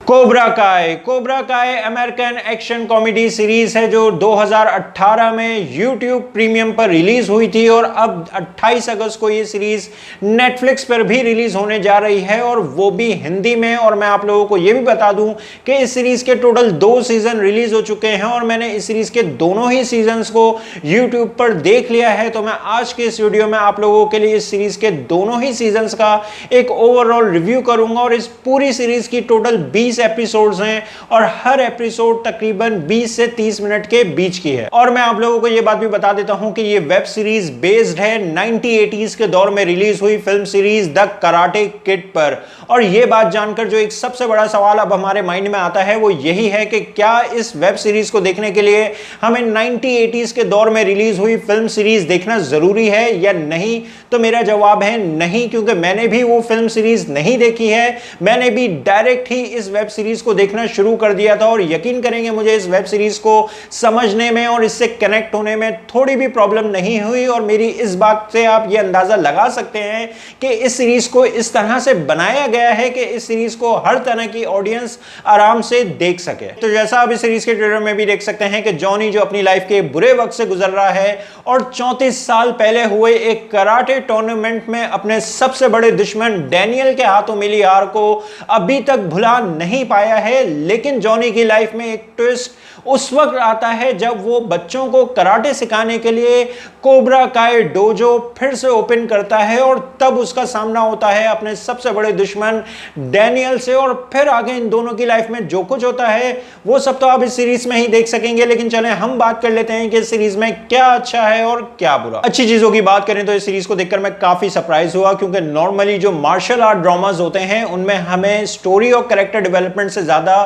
Cobra काय American action comedy series है जो 2018 में YouTube प्रीमियम पर रिलीज हुई थी और अब 28 अगस्त को ये सीरीज Netflix पर भी रिलीज होने जा रही है और वो भी हिंदी में। और मैं आप लोगों को ये भी बता दूं कि इस सीरीज के टोटल 2 सीजन रिलीज हो चुके हैं और मैंने इस सीरीज के दोनों ही सीजन्स को YouTube पर देख लिया है। तो मैं आज के इस वीडियो में आप लोगों के लिए इस सीरीज के दोनों ही सीजन्स का एक ओवरऑल रिव्यू करूंगा और इस पूरी सीरीज की टोटल 20 एपिसोड्स हैं और हर एपिसोड तकरीबन 20 से 30 मिनट के बीच की है। और मैं आप लोगों को यह बात भी बता देता हूं कि यह वेब सीरीज बेस्ड है 1980s के दौर में रिलीज हुई film series the karate kid पर। और यह बात जानकर जो एक सबसे बड़ा सवाल अब हमारे माइंड में आता है वो यही है कि क्या इस वेब सीरीज को देखने के लिए हमें 1980s के दौर में रिलीज हुई फिल्म सीरीज देखना जरूरी है या नहीं। तो मेरा जवाब है नहीं, क्योंकि मैंने भी वो फिल्म सीरीज नहीं देखी है। मैंने भी डायरेक्ट ही इस वेब सीरीज को देखना शुरू कर दिया था और यकीन करेंगे मुझे इस वेब सीरीज को समझने में और इससे कनेक्ट होने में थोड़ी भी प्रॉब्लम नहीं हुई। और मेरी इस बात से आप ये अंदाजा लगा सकते हैं कि इस सीरीज को इस तरह से बनाया गया है कि इस सीरीज को हर तरह की ऑडियंस आराम से देख सके। तो जैसा आप इस सीरीज के ट्रेलर में भी देख सकते हैं कि जॉनी जो अपनी लाइफ के बुरे वक्त से गुजर रहा है और 34 साल पहले हुए एक कराटे टूर्नामेंट में अपने सबसे बड़े दुश्मन डैनियल के हाथों मिली हार को अभी तक भुला नहीं पाया है। लेकिन जॉनी की लाइफ में एक ट्विस्ट उस वक्त आता है जब वो बच्चों को कराटे सिखाने के लिए कोब्रा काय डोजो फिर से ओपन करता है और तब उसका सामना होता है अपने सबसे बड़े दुश्मन डैनियल से। और फिर आगे इन दोनों की लाइफ में जो कुछ होता है वो सब तो आप इस सीरीज में ही देख सकेंगे। लेकिन चलें हम बात कर लेते हैं कि इस सीरीज में क्या अच्छा है और क्या बुरा। अच्छी चीजों की बात करें तो इस सीरीज को देखकर मैं काफी सरप्राइज हुआ, क्योंकि नॉर्मली जो मार्शल आर्ट ड्रामास होते हैं उनमें हमें स्टोरी और कैरेक्टर डेवलपमेंट से ज्यादा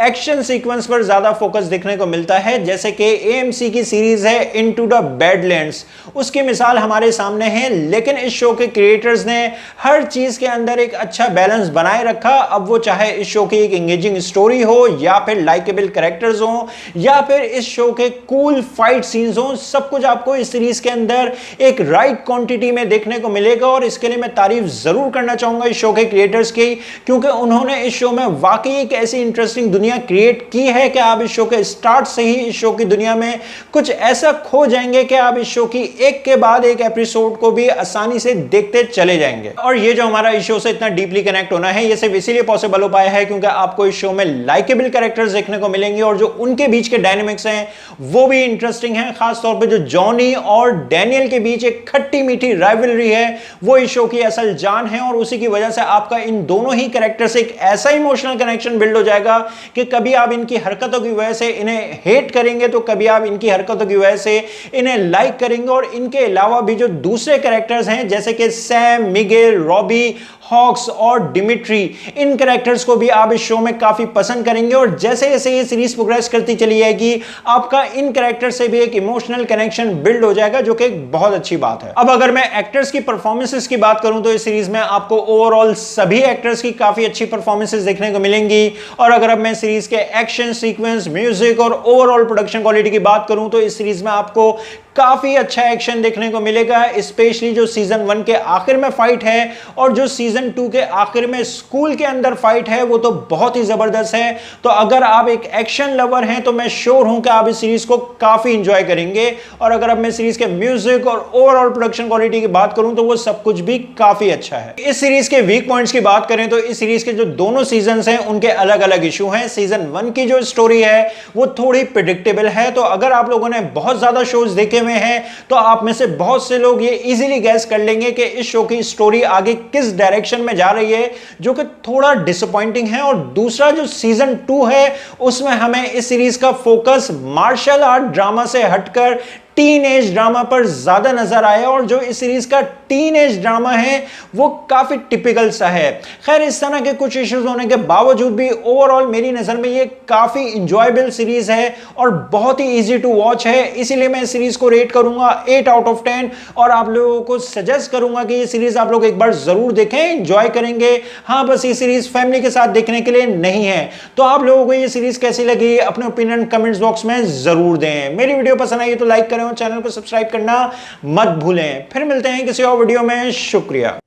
एक्शन सीक्वेंस पर ज्यादा फोकस देखने को मिलता है। जैसे कि AMC की सीरीज है इनटू द बैडलैंड्स, उसकी मिसाल हमारे सामने है। लेकिन इस शो के क्रिएटर्स ने हर चीज के अंदर एक अच्छा बैलेंस बनाए रखा। अब वो चाहे इस शो की एक एंगेजिंग स्टोरी हो या फिर लाइकेबल कैरेक्टर्स हो या फिर इस शो के कूल फाइट सीन्स हो, सब कुछ आपको इस सीरीज के अंदर एक राइट क्वांटिटी में देखने को मिलेगा। और इसके लिए मैं तारीफ जरूर करना चाहूंगा इस शो के क्रिएटर्स की, क्योंकि उन्होंने इस शो में वाकई एक ऐसी इंटरेस्टिंग दुनिया क्रिएट की है कि आप इस शो के स्टार्ट से ही इस शो की दुनिया में कुछ ऐसा खो जाएंगे कि आप इस शो की एक के बाद एक एपिसोड को भी आसानी से देखते चले जाएंगे। और ये जो हमारा इस शो से इतना डीपली कनेक्ट होना है ये सिर्फ इसीलिए पॉसिबल हो पाया है क्योंकि आपको इस शो में लाइकेबल कैरेक्टर्स देखने को मिलेंगे और जो उनके बीच के डायनेमिक्स हैं वो भी इंटरेस्टिंग हैं। खासतौर पर जो जॉनी और डैनियल के बीच एक खट्टी मीठी राइवलरी है वो इस शो की असल जान है। और उसी की वजह से आपका इन दोनों ही कैरेक्टर से एक ऐसा इमोशनल कनेक्शन बिल्ड हो जाएगा कि कभी आप इनकी हरकतों की वजह से इन्हें हेट करेंगे तो कभी आप इनकी हरकतों की वजह से इन्हें लाइक करेंगे। और इनके अलावा भी जो दूसरे कैरेक्टर्स हैं जैसे कि सैम, मिगेल, रॉबी, हॉक्स और डिमिट्री, इन कैरेक्टर्स को भी आप इस शो में काफी पसंद करेंगे। और जैसे जैसे ये सीरीज प्रोग्रेस करती चली जाएगी आपका इन कैरेक्टर से भी एक इमोशनल कनेक्शन बिल्ड हो जाएगा, जो कि एक बहुत अच्छी बात है। अब अगर मैं एक्टर्स की परफॉर्मेंसेस की बात करूं तो इस सीरीज में आपको ओवरऑल सभी एक्टर्स की काफी अच्छी परफॉर्मेंसेस देखने को मिलेंगी। और अगर अब मैं सीरीज के एक्शन सीक्वेंस, म्यूजिक और ओवरऑल प्रोडक्शन क्वालिटी की बात करूं तो इस सीरीज में आपको काफी अच्छा एक्शन देखने को मिलेगा, स्पेशली जो सीजन 1 के आखिर में फाइट है और जो सीजन 2 के आखिर में स्कूल के अंदर फाइट है वो तो बहुत ही जबरदस्त है। तो अगर आप एक एक्शन लवर हैं तो मैं श्योर हूं कि आप इस सीरीज को काफी एंजॉय करेंगे। और अगर अब मैं सीरीज के म्यूजिक और ओवरऑल प्रोडक्शन क्वालिटी की बात करूं तो वो सब कुछ भी काफी अच्छा है। इस सीरीज के वीक पॉइंट्स की बात करें तो इस सीरीज के जो दोनों सीजन हैं उनके अलग अलग इशू हैं। सीजन 1 की जो स्टोरी है वो थोड़ी प्रिडिक्टेबल है। तो अगर आप लोगों ने बहुत ज्यादा शोज देखे में है तो आप में से बहुत से लोग ये इजीली गैस कर लेंगे कि इस शो की स्टोरी आगे किस डायरेक्शन में जा रही है, जो कि थोड़ा डिसअपॉइंटिंग है। और दूसरा जो सीजन 2 है उसमें हमें इस सीरीज का फोकस मार्शल आर्ट ड्रामा से हटकर टीन एज ड्रामा पर ज्यादा नजर आया। और जो इस सीरीज का टीन एज ड्रामा है वो काफी टिपिकल सा है। खैर इस तरह के कुछ इश्यूज होने के बावजूद भी ओवरऑल मेरी नजर में ये काफी इंजॉयबल सीरीज है और बहुत ही इजी टू वॉच है। इसीलिए मैं इस सीरीज को रेट करूंगा 8 आउट ऑफ 10 और आप लोगों को सजेस्ट करूंगा कि ये सीरीज आप लोग एक बार जरूर देखें, एंजॉय करेंगे। हाँ, बस ये सीरीज फैमिली के साथ देखने के लिए नहीं है। तो आप लोगों को ये सीरीज कैसी लगी अपने ओपिनियन कमेंट्स बॉक्स में जरूर दें। मेरी वीडियो पसंद आई तो लाइक करें और चैनल को सब्सक्राइब करना मत भूलें। फिर मिलते हैं किसी और वीडियो में। शुक्रिया।